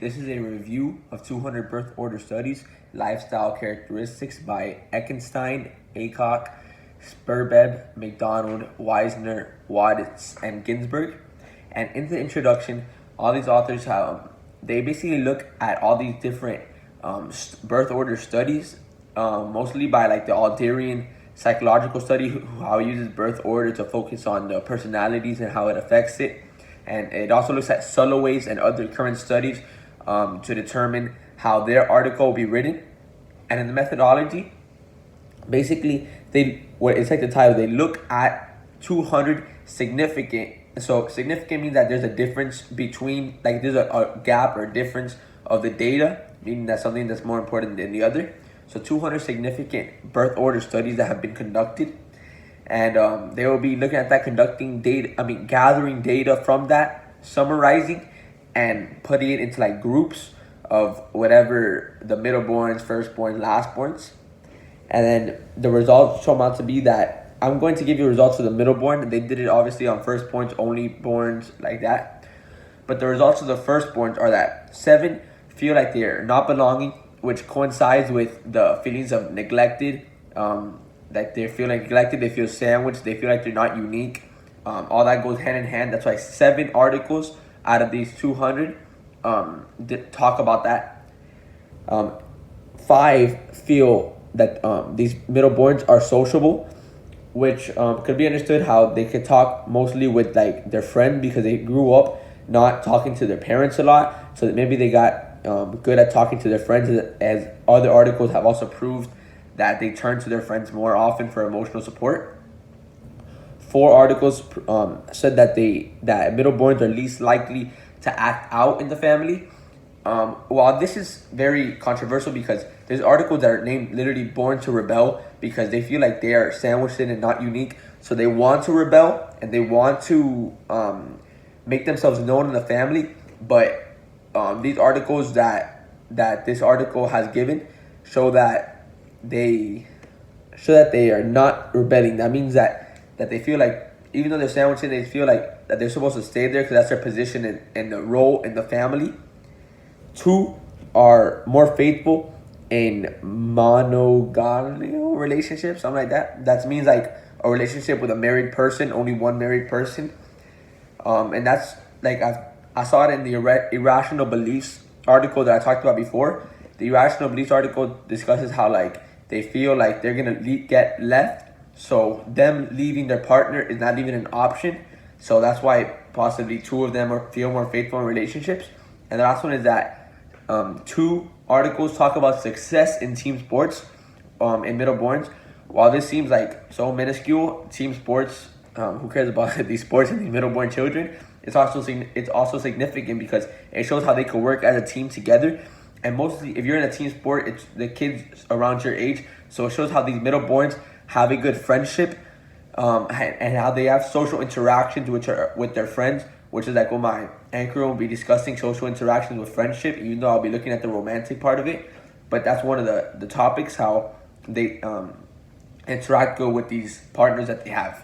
This is a review of 200 birth order studies, lifestyle characteristics by Eckenstein, Aycock, Sperber, McDonald, Weisner, Waditz, and Ginsberg. And in the introduction, all these authors they basically look at all these different birth order studies, mostly by like the Alderian psychological study, how it uses birth order to focus on the personalities and how it affects it. And it also looks at Sulliway's and other current studies to determine how their article will be written. And in the methodology, basically, it's like the title, they look at 200 significant. So significant means that there's a difference between, like there's a gap or difference of the data, meaning that something that's more important than the other. So 200 significant birth order studies that have been conducted. And they will be looking at that, gathering data from that, summarizing, and putting it into like groups of whatever the middleborns, firstborns, lastborns. And then the results come out to be that I'm going to give you results for the middleborn. They did it obviously on firstborns, only borns, like that. But the results of the firstborns are that 7 feel like they're not belonging, which coincides with the feelings of neglected. Like they feel neglected, they feel sandwiched, they feel like they're not unique. All that goes hand in hand. That's why 7 articles out of these 200 talk about that. 5 feel that these middleborns are sociable, which could be understood how they could talk mostly with like their friend because they grew up not talking to their parents a lot, so that maybe they got good at talking to their friends, as other articles have also proved that they turn to their friends more often for emotional support. 4 articles said that middleborns are least likely to act out in the family. While this is very controversial because there's articles that are named literally born to rebel because they feel like they are sandwiched in and not unique. So they want to rebel and they want to make themselves known in the family. But these articles that this article has given show that they are not rebelling. That means that they feel like, even though they're sandwiched in, they feel like that they're supposed to stay there because that's their position and the role in the family. 2 are more faithful in monogamial relationships, something like that. That means like a relationship with a married person, only one married person. And that's like, I saw it in the irrational beliefs article that I talked about before. The irrational beliefs article discusses how like they feel like they're gonna get left, so them leaving their partner is not even an option. So that's why possibly 2 of them feel more faithful in relationships. And the last one is that 2 articles talk about success in team sports in middleborns. While this seems like so minuscule, team sports, who cares about these sports and these middleborn children? It's also significant because it shows how they can work as a team together. And mostly, if you're in a team sport, it's the kids around your age. So it shows how these middleborns have a good friendship, and how they have social interactions with their friends, which is like what my anchor will be discussing, social interactions with friendship, even though I'll be looking at the romantic part of it. But that's one of the topics, how they interact good with these partners that they have.